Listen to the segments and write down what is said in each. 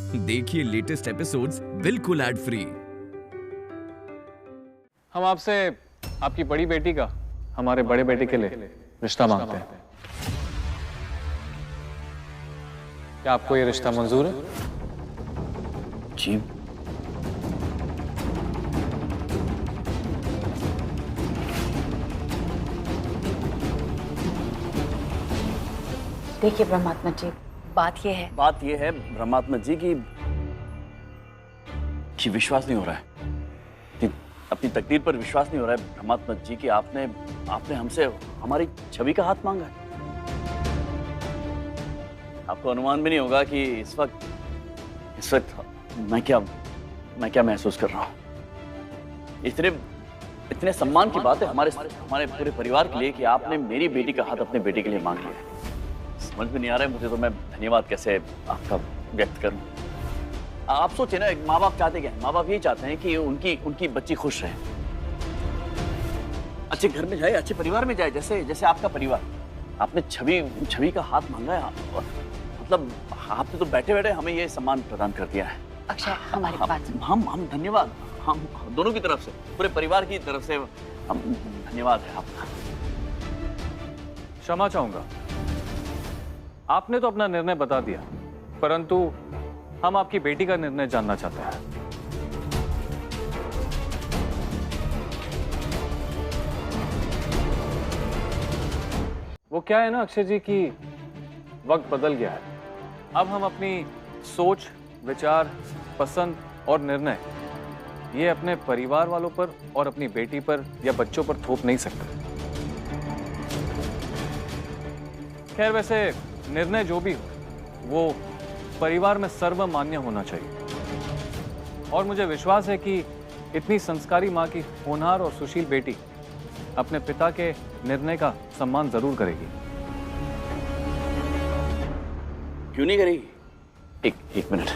देखिए latest episodes बिल्कुल ad free. हम आपसे आपकी बड़ी बेटी का हमारे बड़े बेटे के लिए रिश्ता मांगते हैं। क्या आपको ये रिश्ता मंजूर है? जी। देखिए ब्रह्मात्मा जी, बात ये है ब्रह्मात्मा जी की विश्वास नहीं हो रहा है, कि अपनी तकदीर पर विश्वास नहीं हो रहा है ब्रह्मात्मा जी की आपने हमसे हमारी छवि का हाथ मांगा है। आपको अनुमान भी नहीं होगा कि इस वक्त मैं क्या महसूस कर रहा हूँ। इतने सम्मान की बात है हमारे पूरे परिवार के लिए कि आपने मेरी बेटी का हाथ अपने बेटे के लिए मांग लिया है। समझ में नहीं आ रहा है मुझे, तो मैं धन्यवाद कैसे आपका व्यक्त करूं। आप सोचे ना, एक माँ बाप चाहते क्या है? माँ बाप यही चाहते हैं कि उनकी बच्ची खुश रहे, अच्छे घर में जाए, अच्छे परिवार में जाए, जैसे आपका परिवार। आपने छवि का हाथ मांगा है, मतलब आपने तो बैठे बैठे हमें ये सम्मान प्रदान कर दिया है। अक्षय, हमारी बात हम धन्यवाद, हम दोनों की तरफ से, पूरे परिवार की तरफ से हम धन्यवाद है आपका। क्षमा चाहूंगा, आपने तो अपना निर्णय बता दिया, परंतु हम आपकी बेटी का निर्णय जानना चाहते हैं। वो क्या है ना अक्षय जी की वक्त बदल गया है। अब हम अपनी सोच, विचार, पसंद और निर्णय ये अपने परिवार वालों पर और अपनी बेटी पर या बच्चों पर थोप नहीं सकते। खैर, वैसे निर्णय जो भी हो वो परिवार में सर्वमान्य होना चाहिए, और मुझे विश्वास है कि इतनी संस्कारी मां की होनहार और सुशील बेटी अपने पिता के निर्णय का सम्मान जरूर करेगी। क्यों नहीं करेगी? एक मिनट।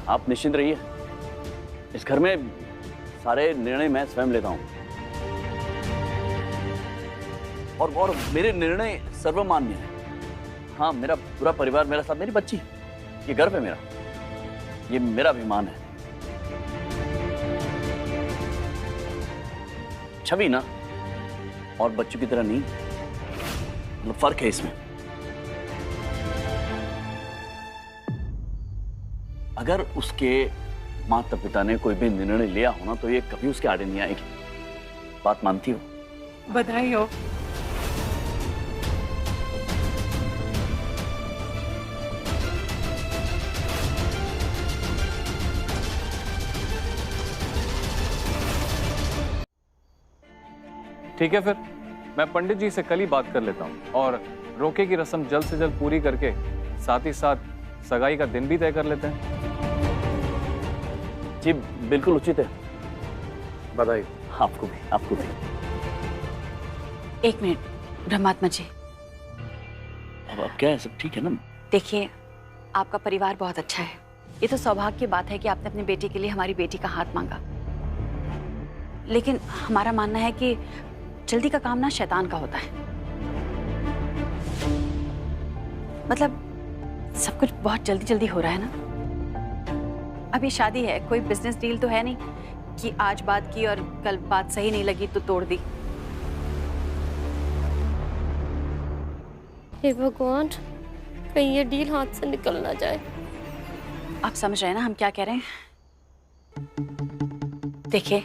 आप निश्चिंत रहिए, इस घर में सारे निर्णय मैं स्वयं लेता हूं, और मेरे निर्णय सर्वमान्य है। हाँ, मेरा पूरा परिवार मेरा साथ, मेरी बच्ची, ये गर्व है मेरा, ये मेरा अभिमान है। छवि ना और बच्चों की तरह नहीं, मतलब फर्क है इसमें। अगर उसके माता पिता ने कोई भी निर्णय लिया हो ना, तो ये कभी उसके आड़े नहीं आएगी। बात मानती हो? बधाई हो। ठीक है, फिर मैं पंडित जी से कल ही बात कर लेता हूँ और रोके की रस्म जल्द से जल्द पूरी करके साथ ही साथ सगाई का दिन भी तय कर लेते हैं। जी बिल्कुल उचित है। बधाई। आपको भी। एक मिनट ब्रह्मात्मा जी, अब क्या है, सब ठीक है ना? देखिए, आपका परिवार बहुत अच्छा है। ये तो सौभाग्य की बात है कि आपने अपनी बेटी के लिए हमारी बेटी का हाथ मांगा, लेकिन हमारा मानना है कि जल्दी का काम ना शैतान का होता है। मतलब सब कुछ बहुत जल्दी जल्दी हो रहा है ना। अभी शादी है, कोई बिजनेस डील तो है नहीं कि आज बात की और कल बात सही नहीं लगी तो तोड़ दी। हे भगवान, कहीं ये डील हाथ से निकल ना जाए। आप समझ रहे हैं ना हम क्या कह रहे हैं? देखिए,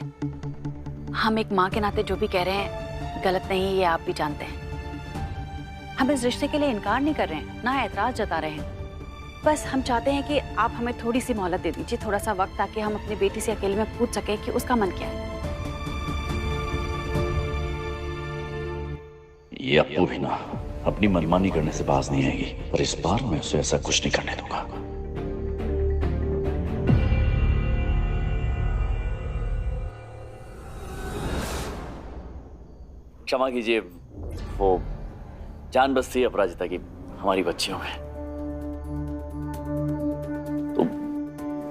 हम एक माँ के नाते जो भी कह रहे हैं गलत नहीं है, ये आप भी जानते हैं। हम इस रिश्ते के लिए इनकार नहीं कर रहे हैं, ना एतराज जता रहे हैं। बस हम चाहते हैं कि आप हमें थोड़ी सी मोहलत दे दीजिए, थोड़ा सा वक्त, ताकि हम अपनी बेटी से अकेले में पूछ सके कि उसका मन क्या है। ये अप्पू भी ना अपनी मनमानी करने से बाज नहीं आएगी, पर इस बार मैं उसे ऐसा कुछ नहीं करने दूंगा। क्षमा कीजिए, वो जान बसती है अपराजिता की हमारी बच्चियों में, तो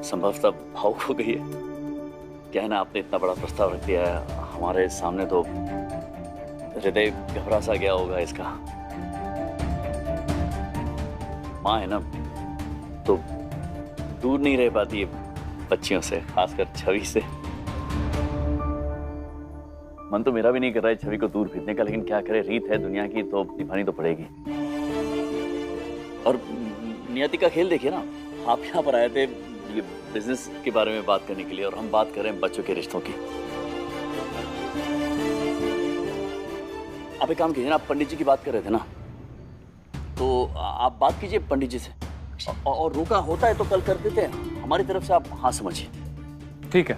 संभवतः भावुक हो गई है। क्या है ना, आपने इतना बड़ा प्रस्ताव रख दिया है हमारे सामने, तो हृदय घबरा सा गया होगा इसका। माँ है ना, तो दूर नहीं रह पाती है बच्चियों से, खासकर छवि से। मन तो मेरा भी नहीं कर रहा है छवि को दूर भेजने का, लेकिन क्या करे, रीत है दुनिया की तो निभानी तो पड़ेगी। और नियति का खेल देखिए ना, आप यहाँ पर आए थे ये बिजनेस के बारे में बात करने के लिए, और हम बात कर रहे हैं बच्चों के रिश्तों की। आप एक काम कीजिए ना, आप पंडित जी की बात कर रहे थे ना, तो आप बात कीजिए पंडित जी से, और रोका होता है तो कल कर देते हैं। हमारी तरफ से आप हाँ समझिए। ठीक है,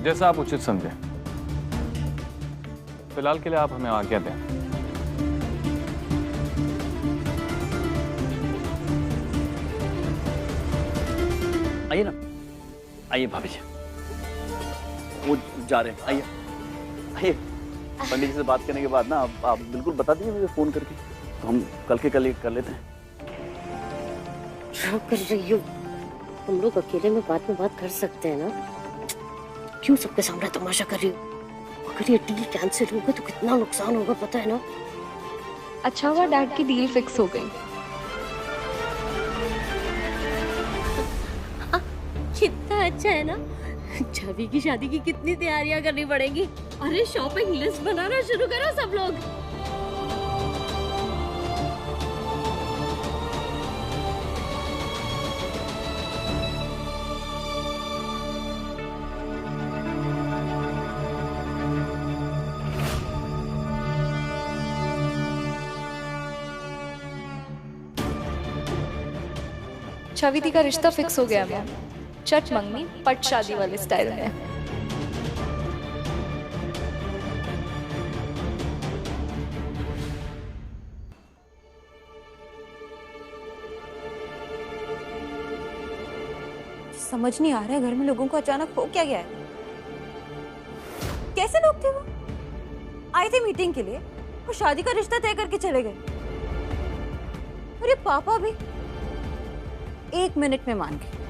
जैसा आप उचित समझे। फिलहाल के लिए आप हमें आज्ञा दें। आइए ना, आइए भाभी जी, वो जा रहे हैं, आइए आइए। पंडित जी से बात करने के बाद ना आप बिल्कुल बता दीजिए मुझे फोन करके, तो हम कल के कल कर लेते हैं। क्या कर रही हो? हम लोग अकेले में बात कर सकते हैं ना, क्यों सबके सामने तमाशा कर रही हो? अगर ये डील कैंसिल होगा तो कितना नुकसान होगा पता है ना? अच्छा हुआ डैड की डील फिक्स हो गई। कितना अच्छा है ना। छवि की शादी की कितनी तैयारियां करनी पड़ेगी। अरे शॉपिंग लिस्ट बनाना शुरू करो सब लोग। छवि दी का रिश्ता फिक्स हो गया मैम, चट मंगनी पट शादी वाले स्टाइल में। समझ नहीं आ रहा है घर में लोगों को अचानक हो क्या गया है। कैसे लोग थे वो? आए थे मीटिंग के लिए और शादी का रिश्ता तय करके चले गए। अरे पापा भी 1 मिनट में मान गए।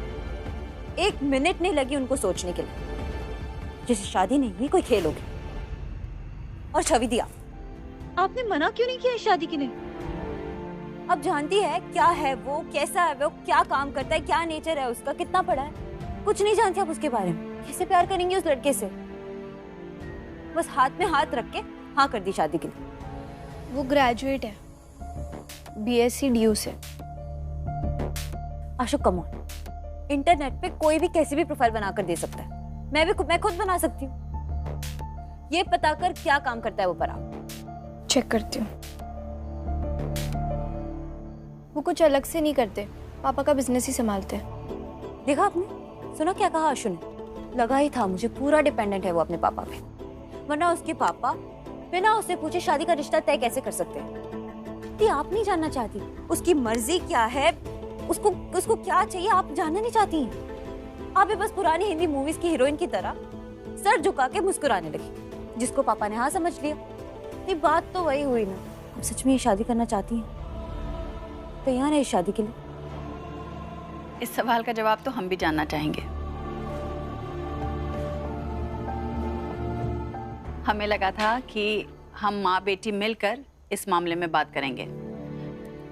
1 मिनट नहीं लगी उनको सोचने के लिए, जैसे शादी नहीं है कोई खेल हो गया। और छवि दिया, आपने मना क्यों नहीं किया इस शादी के लिए? अब जानती है क्या है वो, कैसा है वो, क्या काम करता है, क्या नेचर है उसका, कितना पढ़ा है, कुछ नहीं जानती आप उसके बारे में। कैसे प्यार करेंगे उस लड़के से? बस हाथ में हाथ रख के हाँ कर दी शादी के लिए। वो ग्रेजुएट है, BSc DU से। आशु कम ऑन, इंटरनेट पे कोई भी कैसी भी प्रोफाइल बनाकर दे सकता है। मैं खुद बना सकती हूँ। ये पता कर क्या काम करता है वो पर आप चेक करती हूँ। वो कुछ अलग से नहीं करते, पापा का बिजनेस ही संभालते हैं। देखा आपने, सुना क्या कहा आशु ने? लगा ही था मुझे, पूरा डिपेंडेंट है वो अपने पापा पे। वरना उसके पापा बिना उससे पूछे शादी का रिश्ता तय कैसे कर सकते हैं? ये आप नहीं जानना चाहती उसकी मर्जी क्या है, उसको क्या चाहिए आप जानना नहीं चाहती हैं। आप भी बस पुरानी हिंदी मूवीज की हीरोइन की तरह सर झुका के मुस्कुराने लगी, जिसको पापा ने हाँ समझ लिया। ये बात तो वही हुई ना। आप सच में ये शादी करना चाहती हैं? तैयार है इस शादी के लिए? इस सवाल का जवाब तो हम भी जानना चाहेंगे। हमें लगा था कि हम माँ बेटी मिलकर इस मामले में बात करेंगे,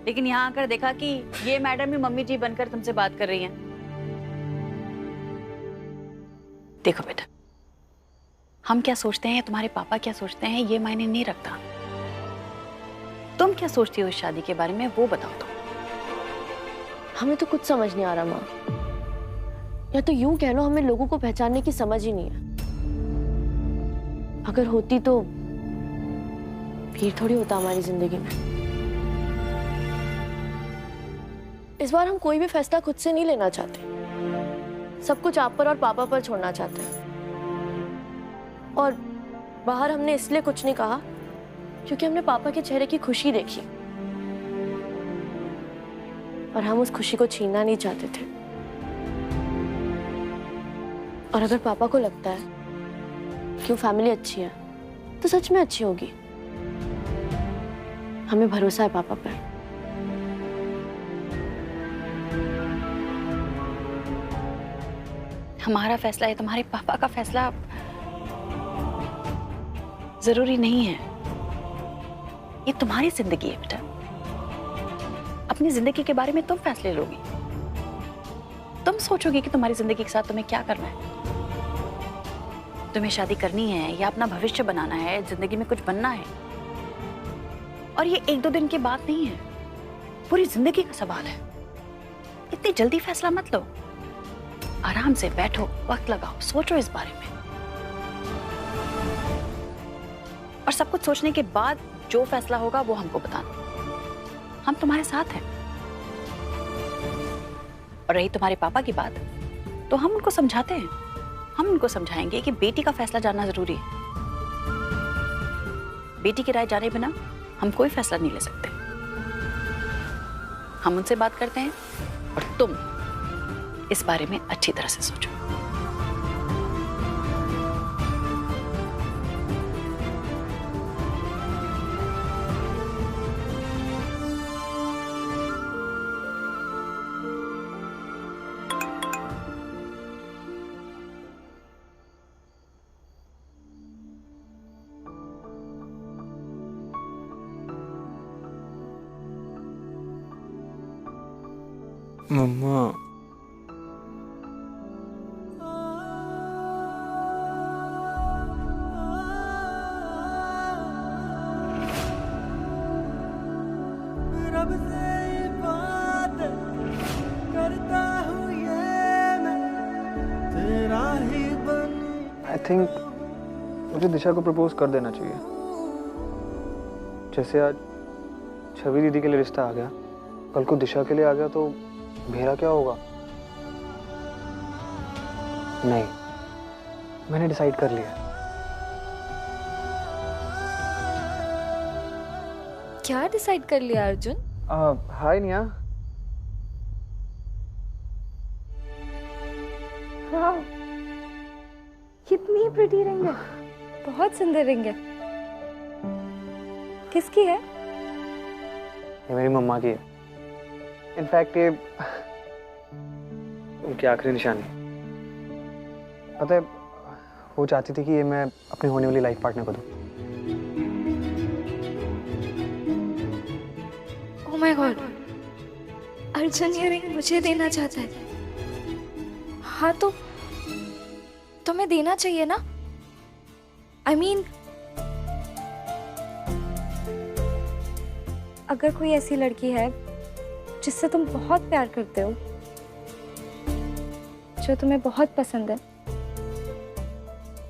लेकिन यहाँ आकर देखा कि ये मैडम ही मम्मी जी बनकर तुमसे बात कर रही हैं। देखो बेटा, हम क्या सोचते हैं, तुम्हारे पापा क्या सोचते हैं, ये मायने नहीं रखता। तुम क्या सोचती हो इस शादी के बारे में, वो बताओ तुम। हमें तो कुछ समझ नहीं आ रहा माँ, या तो यूं कह लो हमें लोगों को पहचानने की समझ ही नहीं है। अगर होती तो फिर थोड़ी होता हमारी जिंदगी में। इस बार हम कोई भी फैसला खुद से नहीं लेना चाहते, सब कुछ आप पर और पापा पर छोड़ना चाहते हैं। और बाहर हमने इसलिए कुछ नहीं कहा क्योंकि हमने पापा के चेहरे की खुशी देखी और हम उस खुशी को छीनना नहीं चाहते थे। और अगर पापा को लगता है कि वो फैमिली अच्छी है तो सच में अच्छी होगी। हमें भरोसा है पापा पर। हमारा फैसला है, तुम्हारे पापा का फैसला जरूरी नहीं है। ये तुम्हारी जिंदगी है बेटा। अपनी जिंदगी के बारे में तुम फैसले लोगी। तुम सोचोगे कि तुम्हारी जिंदगी के साथ तुम्हें क्या करना है। तुम्हें शादी करनी है या अपना भविष्य बनाना है, जिंदगी में कुछ बनना है। और ये 1-2 दिन की बात नहीं है, पूरी जिंदगी का सवाल है। इतनी जल्दी फैसला मत लो। आराम से बैठो, वक्त लगाओ, सोचो इस बारे में। और सब कुछ सोचने के बाद जो फैसला होगा वो हमको बताना। हम तुम्हारे साथ हैं। और रही तुम्हारे पापा की बात, तो हम उनको समझाते हैं। हम उनको समझाएंगे कि बेटी का फैसला जानना जरूरी है। बेटी की राय जाने बिना हम कोई फैसला नहीं ले सकते। हम उनसे बात करते हैं और तुम इस बारे में अच्छी तरह से सोचो। मम्मा, रब से बात करता हूँ ये मैं तेरा ही बन। आई थिंक मुझे दिशा को प्रपोज कर देना चाहिए। जैसे आज छवि दीदी के लिए रिश्ता आ गया, कल को दिशा के लिए आ गया तो मेरा क्या होगा? नहीं, मैंने डिसाइड कर लिया। क्या डिसाइड कर लिया अर्जुन? हाय निया। वाह, कितनी प्रिटी रिंग है। बहुत सुंदर रिंग है। किसकी है? ये मेरी मम्मा की है। इनफैक्ट ये उनकी आखिरी निशानी। पता है, वो चाहती थी कि ये मैं अपनी होने वाली लाइफ पार्टनर को दूं। ओह माय गॉड, अर्जुन ये रिंग मुझे देना चाहता है। हाँ तो तुम्हें देना चाहिए ना। I mean, अगर कोई ऐसी लड़की है जिससे तुम बहुत प्यार करते हो, जो तुम्हें बहुत पसंद है,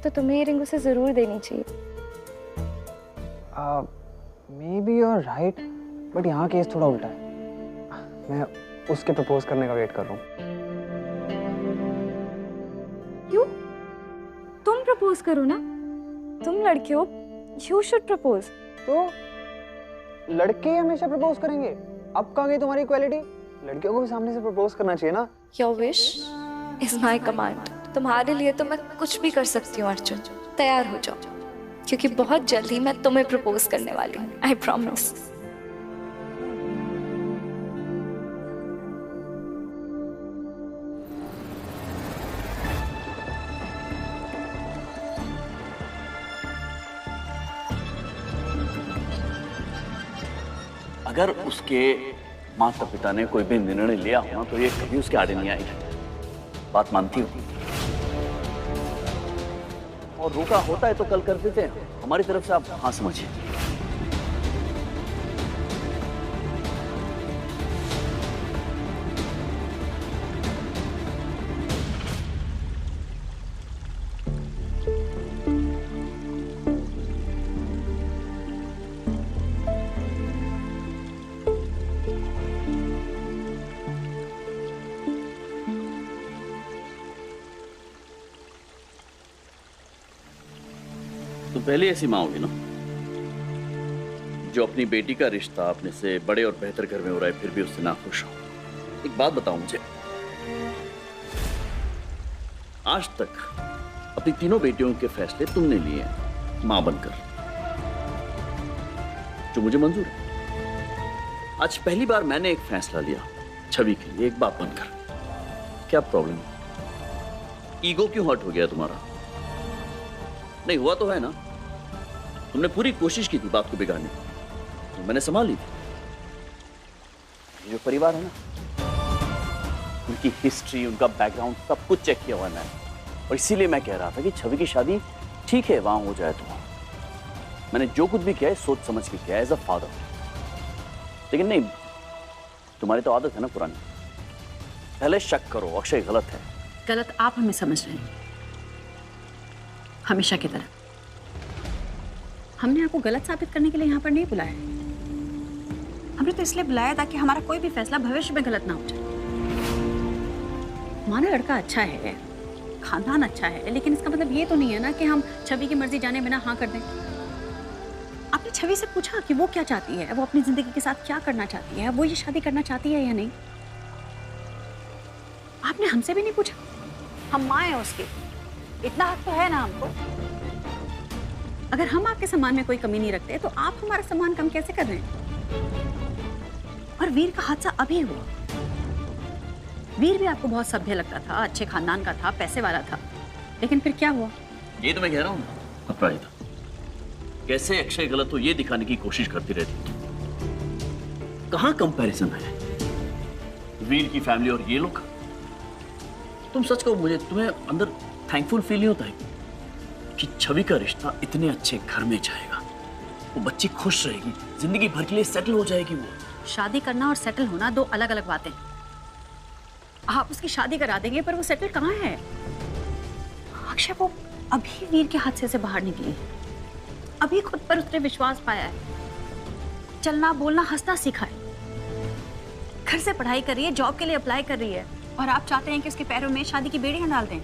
तो तुम्हें ये रिंग उसे जरूर देनी चाहिए। Maybe you're right, बट यहाँ केस थोड़ा उल्टा है। मैं उसके प्रपोज करने का वेट कर रहा हूँ। क्यों? तुम प्रपोज करो ना। तुम लड़के हो, यू शुड प्रपोज। तो लड़के हमेशा प्रपोज करेंगे? अब कहाँ गई तुम्हारी इक्वालिटी? लड़कियों को भी सामने से प्रपोज करना चाहिए ना। Your wish is my command. तुम्हारे लिए तो मैं कुछ भी कर सकती हूँ अर्जुन। तैयार हो जाओ, क्योंकि बहुत जल्द ही मैं तुम्हें प्रपोज करने वाली हूँ। I promise. अगर उसके माता पिता ने कोई भी निर्णय लिया हो ना, तो ये कभी उसके आड़े नहीं आएगी। बात मानती हो? और रोका होता है तो कल कर देते हैं। हमारी तरफ से आप हाँ समझिए। तो पहले ऐसी माँ होगी ना, जो अपनी बेटी का रिश्ता अपने से बड़े और बेहतर घर में हो रहा है, फिर भी उससे नाखुश हो। एक बात बताओ मुझे, आज तक अपनी तीनों बेटियों के फैसले तुमने लिए हैं मां बनकर, जो मुझे मंजूर है। आज पहली बार मैंने एक फैसला लिया छवि के लिए, एक बाप बनकर। क्या प्रॉब्लम है? ईगो क्यों हर्ट हो गया तुम्हारा? नहीं हुआ तो है ना? तुमने पूरी कोशिश की थी बात को बिगाड़ने की, तो मैंने संभाल ली थी। ये जो परिवार है ना, उनकी हिस्ट्री, उनका बैकग्राउंड सब कुछ चेक किया हुआ है मैंने, और इसीलिए मैं कह रहा था कि छवि की शादी ठीक है वहां हो जाए तो। मैंने जो कुछ भी किया है सोच समझ के किया एज अ फादर, लेकिन नहीं, तुम्हारी तो आदत है ना पुरानी, पहले शक करो अक्षय गलत है। गलत आप हमें समझ रहे हैं, हमेशा की तरह। हमने आपको गलत साबित करने के लिए यहाँ पर नहीं बुलाया, हमने तो इसलिए बुलाया ताकि हमारा कोई भी फैसला भविष्य में गलत ना हो जाए। हमारा लड़का अच्छा है, खानदान अच्छा है, लेकिन इसका मतलब ये तो नहीं है ना कि हम छवि की मर्जी जाने बिना हाँ कर दें। आपने छवि से पूछा कि वो क्या चाहती है, वो अपनी जिंदगी के साथ क्या करना चाहती है, वो ये शादी करना चाहती है या नहीं? आपने हमसे भी नहीं पूछा। हम माँ हैं उसकी, इतना हक तो है ना हमको। अगर हम आपके सम्मान में कोई कमी नहीं रखते तो आप हमारा सम्मान कम कैसे कर रहे हैं? और वीर का हादसा अभी हुआ। वीर भी आपको बहुत सभ्य लगता था, अच्छे खानदान का था, पैसे वाला था, लेकिन फिर क्या हुआ? ये तो मैं कह रहा हूँ अपराजिता, कैसे अक्षय गलत हो ये दिखाने की कोशिश करती रहती। कहाँ कंपैरिजन है वीर की फैमिली और ये लोग? तुम सच कहो मुझे, तुम्हें अंदर थैंकफुल फील नहीं होता है कि छवि का रिश्ता इतने अच्छे घर में जाएगा, वो बच्ची खुश रहेगी, जिंदगी भर के लिए सेटल हो जाएगी। वो शादी करना और सेटल होना दो अलग अलग बातें। आप उसकी शादी करा देंगे पर वो सेटल कहाँ है? अक्षय वो अभी वीर के हादसे से बाहर निकली, अभी खुद पर उसने विश्वास पाया है, चलना बोलना हंसना सीखा है, घर से पढ़ाई कर रही है, जॉब के लिए अप्लाई कर रही है, और आप चाहते हैं कि उसके पैरों में शादी की बेड़ियां डाल दें।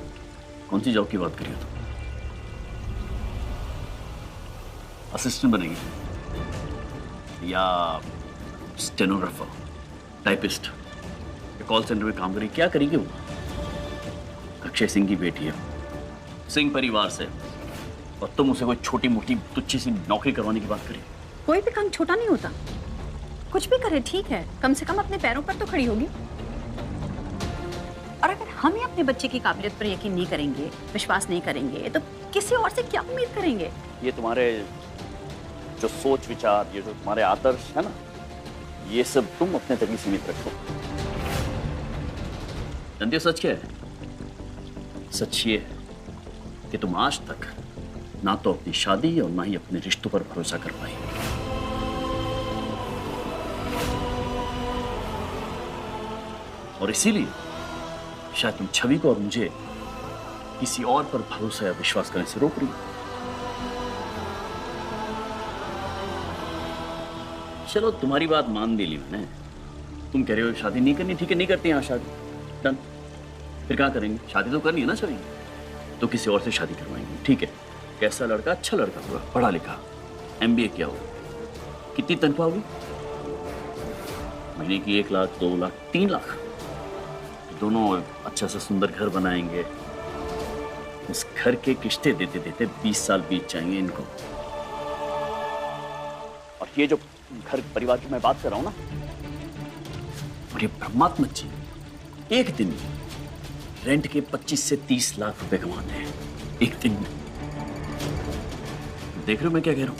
कौन सी जॉब की बात करिए? तुम असिस्टेंट बनेगी या स्टेनोग्राफर, टाइपिस्ट, या कॉल सेंटर में काम करेगी? क्या करेगी वो? अक्षय सिंह की बेटी है, सिंह परिवार से, और तुम उसे कोई छोटी मोटी तुच्छी सी नौकरी करवाने की बात करें? कोई भी काम छोटा नहीं होता, कुछ भी करे ठीक है, कम से कम अपने पैरों पर तो खड़ी होगी। और अगर हम ही अपने बच्चे की काबिलियत पर यकीन नहीं करेंगे, विश्वास नहीं करेंगे, तो किसी और से क्या उम्मीद करेंगे? ये तुम्हारे जो सोच विचार, ये जो तुम्हारे आदर्श है ना, ये सब तुम अपने तक ही सीमित रखो। जानते हो सच क्या है? सच ये है कि तुम आज तक ना तो अपनी शादी और ना ही अपने रिश्तों पर भरोसा कर पाई। और इसीलिए शायद तुम छवि को और मुझे किसी और पर भरोसा या विश्वास करने से रोक रही हो। चलो तुम्हारी बात मान ली मैंने, तुम कह रहे हो शादी नहीं करनी, ठीक है नहीं करते यहाँ शादी, डन। फिर क्या करेंगे? शादी तो करनी है ना छवि, तो किसी और से शादी करवाएंगे, ठीक है। कैसा लड़का? अच्छा लड़का होगा, पढ़ा लिखा, MBA किया होगा। कितनी तनख्वाह होगी? महीने की 1 लाख, 2 लाख, 3 लाख। दोनों अच्छा सा सुंदर घर बनाएंगे, उस घर के किश्ते देते देते 20 साल बीत जाएंगे इनको। और ये जो घर परिवार की मैं बात कर रहा हूं ना, और ये ब्रह्मात्मक जी एक दिन में रेंट के 25 से 30 लाख रुपए कमाते हैं, एक दिन में। देख रहे हो मैं क्या कह रहा हूं?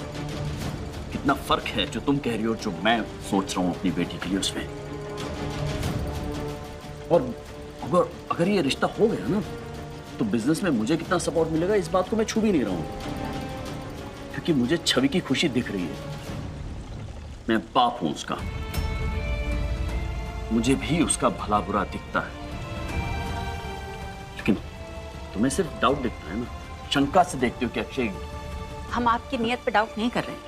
कितना फर्क है जो तुम कह रही हो, जो मैं सोच रहा हूं अपनी बेटी के लिए उसमें। और अगर ये रिश्ता हो गया ना, तो बिजनेस में मुझे कितना सपोर्ट मिलेगा, इस बात को मैं छू भी नहीं रहा हूं, क्योंकि मुझे छवि की खुशी दिख रही है। मैं बाप हूं उसका, मुझे भी उसका भला बुरा दिखता है, लेकिन तुम्हें सिर्फ डाउट दिखता है ना, शंका से देखते हो कि अक्षय। हम आपकी नीयत पे डाउट नहीं कर रहे हैं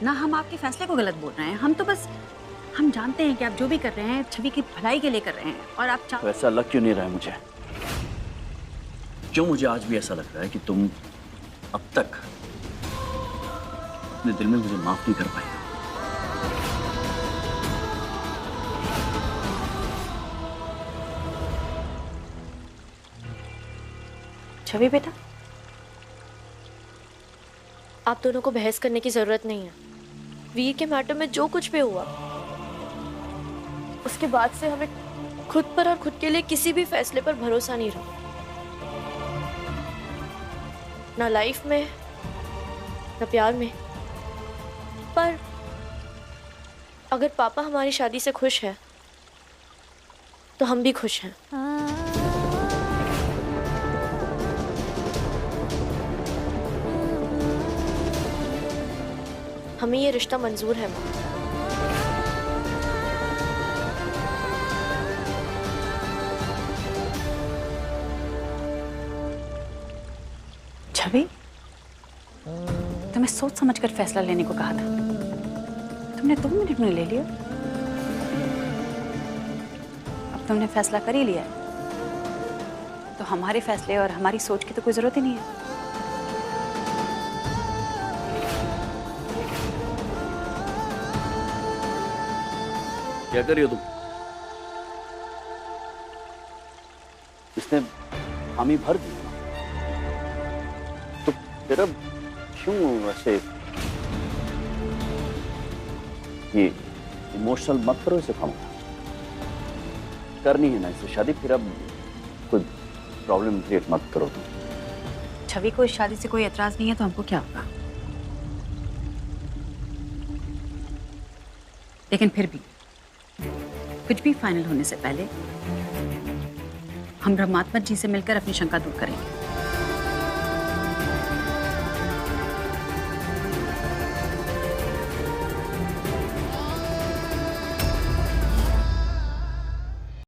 ना, हम आपके फैसले को गलत बोल रहे हैं। हम तो बस हम जानते हैं कि आप जो भी कर रहे हैं छवि की भलाई के लिए कर रहे हैं, और आप तो ऐसा लग क्यों नहीं रहा है मुझे? क्यों मुझे आज भी ऐसा लग रहा है कि तुम अब तक अपने दिल में मुझे माफ नहीं कर पाई। छवि बेटा, आप दोनों को बहस करने की जरूरत नहीं है। वीर के मैटर में जो कुछ भी हुआ, उसके बाद से हमें खुद पर और खुद के लिए किसी भी फैसले पर भरोसा नहीं रहा, ना लाइफ में ना प्यार में। पर अगर पापा हमारी शादी से खुश हैं तो हम भी खुश हैं। हमें ये रिश्ता मंजूर है माँ। छवि, तुम्हें सोच समझकर फैसला लेने को कहा था, तुमने 2 मिनट में ले लिया। अब तुमने फैसला कर ही लिया है तो हमारे फैसले और हमारी सोच की तो कोई जरूरत ही नहीं है। क्या कर रही हो तुम? इसने हामी भर दी तो फिर अब क्यों वैसे ये इमोशनल मत करो इसे, कम करनी है ना इससे शादी, फिर अब कोई प्रॉब्लम क्रिएट मत करो तुम। छवि को इस शादी से कोई एतराज नहीं है तो हमको क्या होगा, लेकिन फिर भी कुछ भी फाइनल होने से पहले हम ब्रह्मात्मा जी से मिलकर अपनी शंका दूर करेंगे।